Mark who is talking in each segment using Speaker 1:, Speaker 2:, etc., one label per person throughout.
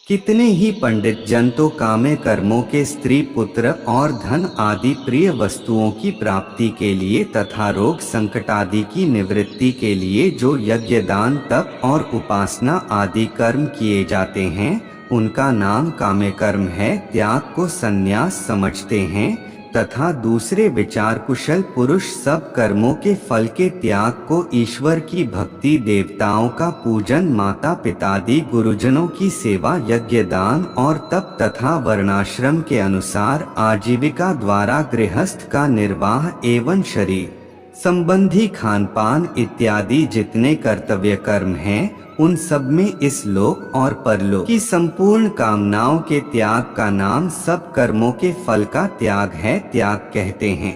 Speaker 1: कितने ही पंडित जन तो काम्य कर्मों के स्त्री पुत्र और धन आदि प्रिय वस्तुओं की प्राप्ति के लिए तथा रोग संकट आदि की निवृत्ति के लिए जो यज्ञ दान तप और उपासना आदि कर्म किए जाते हैं उनका नाम काम्य कर्म है, त्याग को संन्यास समझते हैं। तथा दूसरे विचार कुशल पुरुष सब कर्मों के फल के त्याग को ईश्वर की भक्ति, देवताओं का पूजन, माता पितादि गुरुजनों की सेवा, यज्ञ दान और तप तथा वर्णाश्रम के अनुसार आजीविका द्वारा गृहस्थ का निर्वाह एवं शरीर संबंधी खानपान इत्यादि जितने कर्तव्य कर्म हैं उन सब में इस लोक और परलोक की संपूर्ण कामनाओं के त्याग का नाम सब कर्मों के फल का त्याग है, त्याग कहते हैं।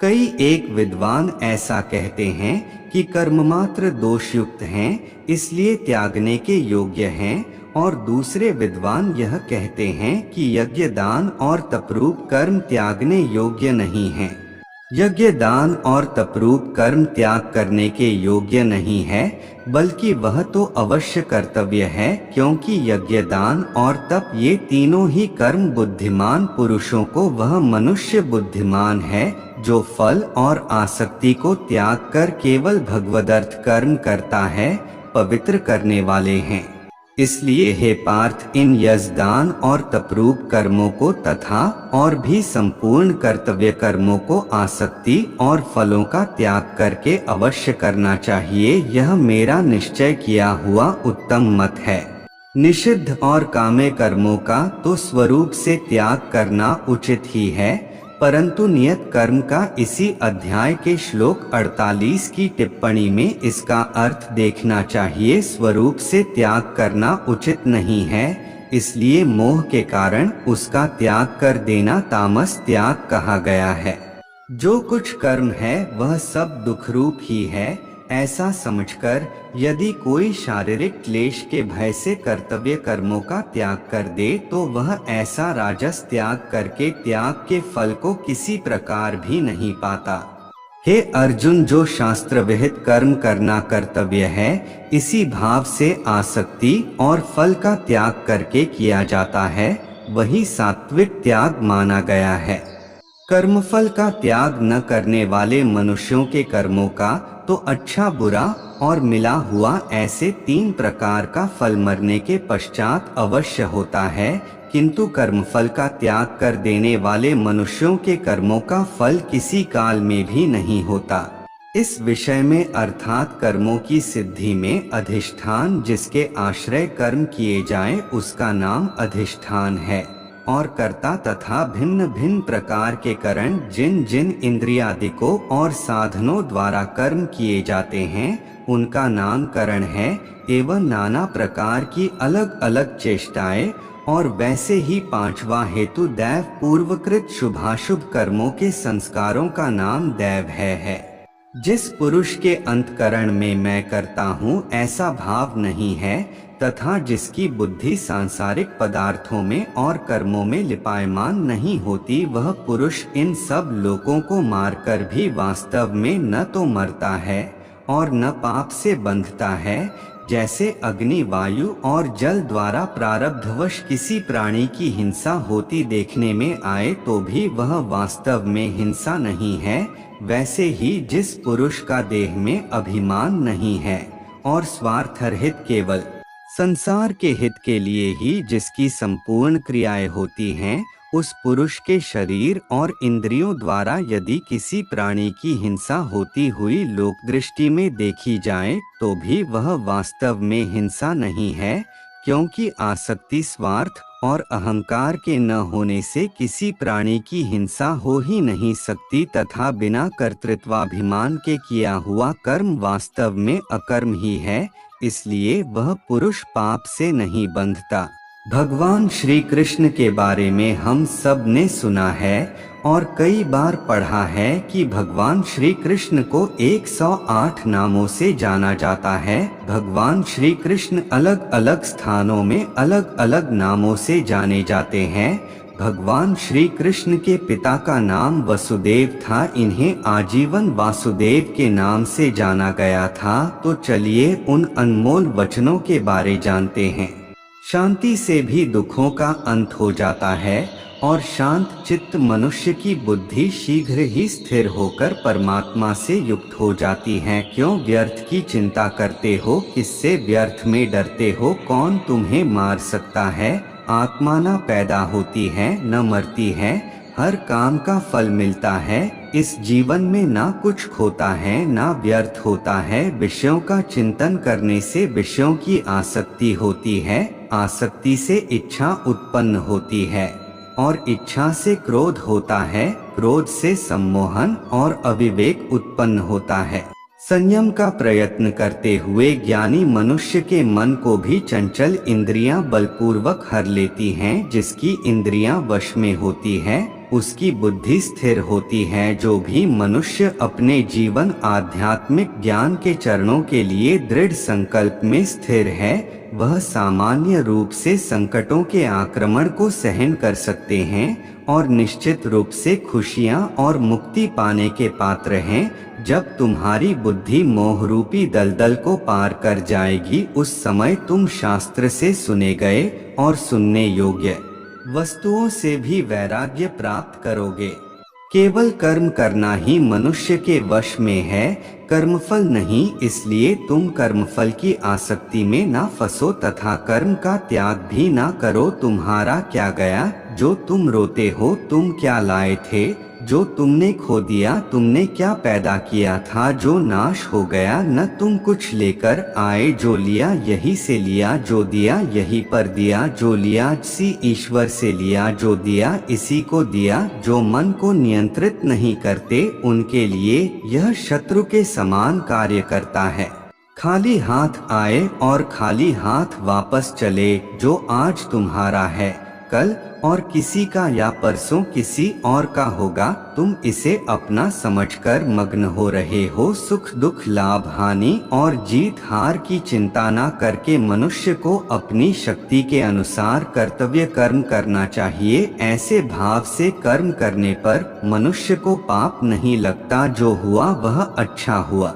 Speaker 1: कई एक विद्वान ऐसा कहते हैं कि कर्म मात्र दोषयुक्त हैं, इसलिए त्यागने के योग्य हैं, और दूसरे विद्वान यह कहते हैं कि यज्ञ दान और तपरूप कर्म त्यागने योग्य नहीं हैं। यज्ञ दान और तपरूप कर्म त्याग करने के योग्य नहीं है, बल्कि वह तो अवश्य कर्तव्य है, क्योंकि यज्ञ दान और तप ये तीनों ही कर्म बुद्धिमान पुरुषों को वह मनुष्य बुद्धिमान है जो फल और आसक्ति को त्याग कर केवल भगवदर्थ कर्म करता है, पवित्र करने वाले हैं। इसलिए हे पार्थ, इन यज्ञदान और तपरूप कर्मों को तथा और भी संपूर्ण कर्तव्य कर्मों को आसक्ति और फलों का त्याग करके अवश्य करना चाहिए। यह मेरा निश्चय किया हुआ उत्तम मत है। निषिद्ध और काम्य कर्मों का तो स्वरूप से त्याग करना उचित ही है, परंतु नियत कर्म का इसी अध्याय के श्लोक 48 की टिप्पणी में इसका अर्थ देखना चाहिए। स्वरूप से त्याग करना उचित नहीं है, इसलिए मोह के कारण उसका त्याग कर देना तामस त्याग कहा गया है। जो कुछ कर्म है वह सब दुख रूप ही है, ऐसा समझकर यदि कोई शारीरिक क्लेश के भय से कर्तव्य कर्मों का त्याग कर दे तो वह ऐसा राजस त्याग करके त्याग के फल को किसी प्रकार भी नहीं पाता। हे अर्जुन, जो शास्त्र विहित कर्म करना कर्तव्य है, इसी भाव से आसक्ति और फल का त्याग करके किया जाता है, वही सात्विक त्याग माना गया है। कर्मफल का त्याग न करने वाले मनुष्यों के कर्मों का तो अच्छा बुरा और मिला हुआ ऐसे 3 प्रकार का फल मरने के पश्चात अवश्य होता है, किंतु कर्मफल का त्याग कर देने वाले मनुष्यों के कर्मों का फल किसी काल में भी नहीं होता। इस विषय में अर्थात कर्मों की सिद्धि में अधिष्ठान जिसके आश्रय कर्म किए जाएं उसका नाम अधिष्ठान है, और कर्ता तथा भिन्न भिन्न प्रकार के कारण जिन जिन इंद्रियादिकों और साधनों द्वारा कर्म किए जाते हैं उनका नाम करण है, एवं नाना प्रकार की अलग अलग चेष्टाएं और वैसे ही 5वां हेतु दैव पूर्वकृत शुभाशुभ कर्मों के संस्कारों का नाम दैव है। जिस पुरुष के अंतकरण में मैं करता हूँ ऐसा भाव नहीं है तथा जिसकी बुद्धि सांसारिक पदार्थों में और कर्मों में लिपायमान नहीं होती, वह पुरुष इन सब लोगों को मारकर भी वास्तव में न तो मरता है और न पाप से बंधता है। जैसे अग्नि, वायु और जल द्वारा प्रारब्धवश किसी प्राणी की हिंसा होती देखने में आए तो भी वह वास्तव में हिंसा नहीं है, वैसे ही जिस पुरुष का देह में अभिमान नहीं है और स्वार्थरहित केवल संसार के हित के लिए ही जिसकी संपूर्ण क्रियाएं होती हैं, उस पुरुष के शरीर और इंद्रियों द्वारा यदि किसी प्राणी की हिंसा होती हुई लोक दृष्टि में देखी जाए तो भी वह वास्तव में हिंसा नहीं है, क्योंकि आसक्ति, स्वार्थ और अहंकार के न होने से किसी प्राणी की हिंसा हो ही नहीं सकती तथा बिना कर्तृत्वाभिमान के किया हुआ कर्म वास्तव में अकर्म ही है, इसलिए वह पुरुष पाप से नहीं बंधता। भगवान श्री कृष्ण के बारे में हम सब ने सुना है और कई बार पढ़ा है कि भगवान श्री कृष्ण को 108 नामों से जाना जाता है। भगवान श्री कृष्ण अलग अलग स्थानों में अलग अलग नामों से जाने जाते हैं। भगवान श्री कृष्ण के पिता का नाम वसुदेव था, इन्हें आजीवन वासुदेव के नाम से जाना गया था। तो चलिए उन अनमोल वचनों के बारे जानते हैं। शांति से भी दुखों का अंत हो जाता है और शांत चित्त मनुष्य की बुद्धि शीघ्र ही स्थिर होकर परमात्मा से युक्त हो जाती है। क्यों व्यर्थ की चिंता करते हो? किससे व्यर्थ में डरते हो? कौन तुम्हें मार सकता है? आत्मा न पैदा होती है न मरती है, हर काम का फल मिलता है। इस जीवन में ना कुछ खोता है ना व्यर्थ होता है। विषयों का चिंतन करने से विषयों की आसक्ति होती है, आसक्ति से इच्छा उत्पन्न होती है और इच्छा से क्रोध होता है, क्रोध से सम्मोहन और अविवेक उत्पन्न होता है। संयम का प्रयत्न करते हुए ज्ञानी मनुष्य के मन को भी चंचल इंद्रियां बलपूर्वक हर लेती हैं। जिसकी इंद्रियां वश में होती है उसकी बुद्धि स्थिर होती है। जो भी मनुष्य अपने जीवन आध्यात्मिक ज्ञान के चरणों के लिए दृढ़ संकल्प में स्थिर है वह सामान्य रूप से संकटों के आक्रमण को सहन कर सकते हैं और निश्चित रूप से खुशियां और मुक्ति पाने के पात्र हैं। जब तुम्हारी बुद्धि मोह रूपी दलदल को पार कर जाएगी उस समय तुम शास्त्र से सुने गए और सुनने योग्य वस्तुओं से भी वैराग्य प्राप्त करोगे। केवल कर्म करना ही मनुष्य के वश में है, कर्मफल नहीं। इसलिए तुम कर्मफल की आसक्ति में ना फंसो तथा कर्म का त्याग भी ना करो। तुम्हारा क्या गया जो तुम रोते हो? तुम क्या लाए थे जो तुमने खो दिया? तुमने क्या पैदा किया था जो नाश हो गया? न तुम कुछ लेकर आए, जो लिया यही से लिया, जो दिया यही पर दिया, जो लिया इसी ईश्वर से लिया, जो दिया इसी को दिया। जो मन को नियंत्रित नहीं करते उनके लिए यह शत्रु के समान कार्य करता है। खाली हाथ आए और खाली हाथ वापस चले। जो आज तुम्हारा है कल और किसी का या परसों किसी और का होगा। तुम इसे अपना समझकर मग्न हो रहे हो। सुख दुख लाभ हानि और जीत हार की चिंता न करके मनुष्य को अपनी शक्ति के अनुसार कर्तव्य कर्म करना चाहिए। ऐसे भाव से कर्म करने पर मनुष्य को पाप नहीं लगता। जो हुआ वह अच्छा हुआ,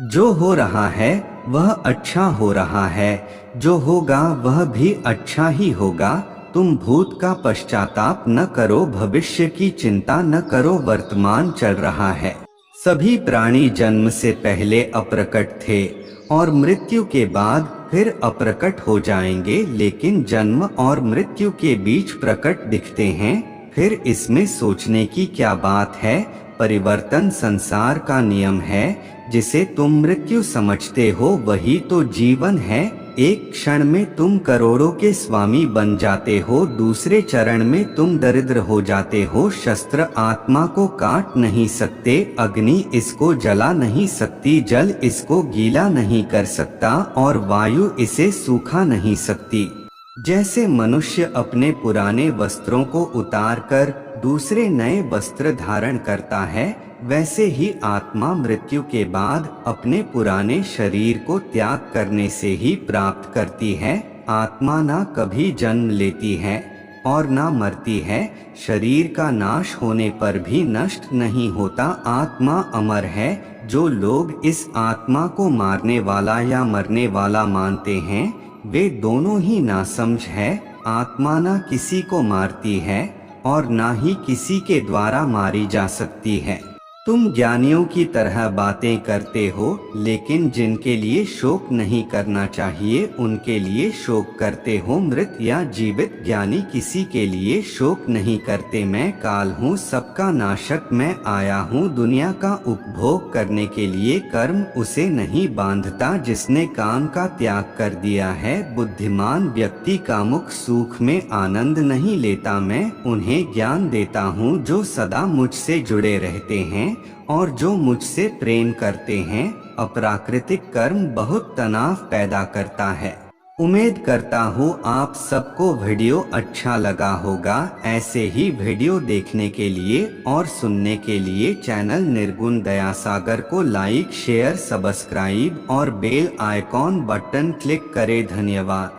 Speaker 1: जो हो रहा है वह अच्छा हो रहा है, जो होगा वह भी अच्छा ही होगा। तुम भूत का पश्चाताप न करो, भविष्य की चिंता न करो, वर्तमान चल रहा है। सभी प्राणी जन्म से पहले अप्रकट थे और मृत्यु के बाद फिर अप्रकट हो जाएंगे, लेकिन जन्म और मृत्यु के बीच प्रकट दिखते हैं। फिर इसमें सोचने की क्या बात है? परिवर्तन संसार का नियम है। जिसे तुम मृत्यु समझते हो वही तो जीवन है। एक क्षण में तुम करोड़ों के स्वामी बन जाते हो, दूसरे चरण में तुम दरिद्र हो जाते हो। शस्त्र आत्मा को काट नहीं सकते, अग्नि इसको जला नहीं सकती, जल इसको गीला नहीं कर सकता और वायु इसे सूखा नहीं सकती। जैसे मनुष्य अपने पुराने वस्त्रों को उतारकर दूसरे नए वस्त्र धारण करता है, वैसे ही आत्मा मृत्यु के बाद अपने पुराने शरीर को त्याग करने से ही प्राप्त करती है। आत्मा ना कभी जन्म लेती है और ना मरती है। शरीर का नाश होने पर भी नष्ट नहीं होता। आत्मा अमर है। जो लोग इस आत्मा को मारने वाला या मरने वाला मानते हैं वे दोनों ही नासमझ है। आत्मा ना किसी को मारती है और ना ही किसी के द्वारा मारी जा सकती है। तुम ज्ञानियों की तरह बातें करते हो, लेकिन जिनके लिए शोक नहीं करना चाहिए उनके लिए शोक करते हो। मृत या जीवित ज्ञानी किसी के लिए शोक नहीं करते। मैं काल हूँ, सबका नाशक मैं आया हूँ। दुनिया का उपभोग करने के लिए कर्म उसे नहीं बांधता जिसने काम का त्याग कर दिया है। बुद्धिमान व्यक्ति कामुक सुख में आनंद नहीं लेता। मैं उन्हें ज्ञान देता हूँ जो सदा मुझसे जुड़े रहते हैं और जो मुझसे प्रेम करते हैं। अप्राकृतिक कर्म बहुत तनाव पैदा करता है। उम्मीद करता हूँ आप सबको वीडियो अच्छा लगा होगा। ऐसे ही वीडियो देखने के लिए और सुनने के लिए चैनल निर्गुण दया सागर को लाइक शेयर सब्सक्राइब और बेल आइकॉन बटन क्लिक करें। धन्यवाद।